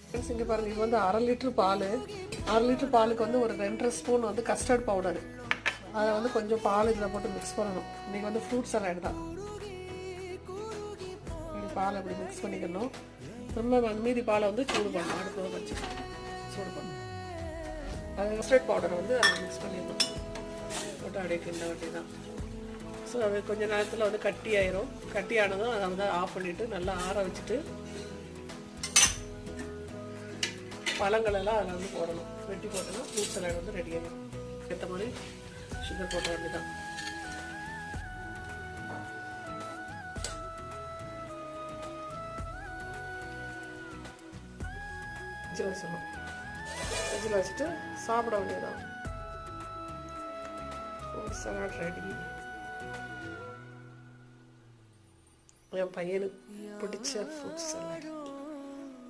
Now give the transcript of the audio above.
Friends இங்கே பாருங்கள், இது வந்து 1/2 லிட்டர் பால். 1/2 லிட்டர் பாலுக்கு வந்து ஒரு 2.5 ஸ்பூன் வந்து கஸ்டர்ட் பவுடர். அதை வந்து கொஞ்சம் பால் இதில் போட்டு மிக்ஸ் பண்ணணும். இன்றைக்கி வந்து ஃப்ரூட் சலாட் தான். இப்படி பால் அப்படி மிக்ஸ் பண்ணிக்கணும். திரும்ப மீதி பாலை வந்து சூடு பண்ணணும். அடுப்பு வச்சு சூடு பண்ணணும். அது கஸ்டர்ட் பவுடரை வந்து அதில் மிக்ஸ் பண்ணிடணும். போட்டு அப்படியே கிண்ட வேண்டி தான். ஸோ அது கொஞ்சம் நேரத்தில் வந்து கட்டி ஆயிரும். கட்டி ஆனதும் அதை வந்து ஆஃப் பண்ணிவிட்டு நல்லா ஆற வச்சுட்டு பழங்களெல்லாம் அதில் வந்து போடணும். வெட்டி போட்டோன்னா ஃப்ரூட் சலாட் வந்து ரெடி ஆகிடும். ஏற்ற மாதிரி சுகர் போட்ட வேண்டி தான். ஃப்ரிட்ஜில் வச்சிடணும். ஃப்ரிட்ஜில் வச்சுட்டு சாப்பிட வேண்டியதான். Fruit salad ready. என் பையனுக்கு பிடிச்ச ஃப்ரூட் சலாட்.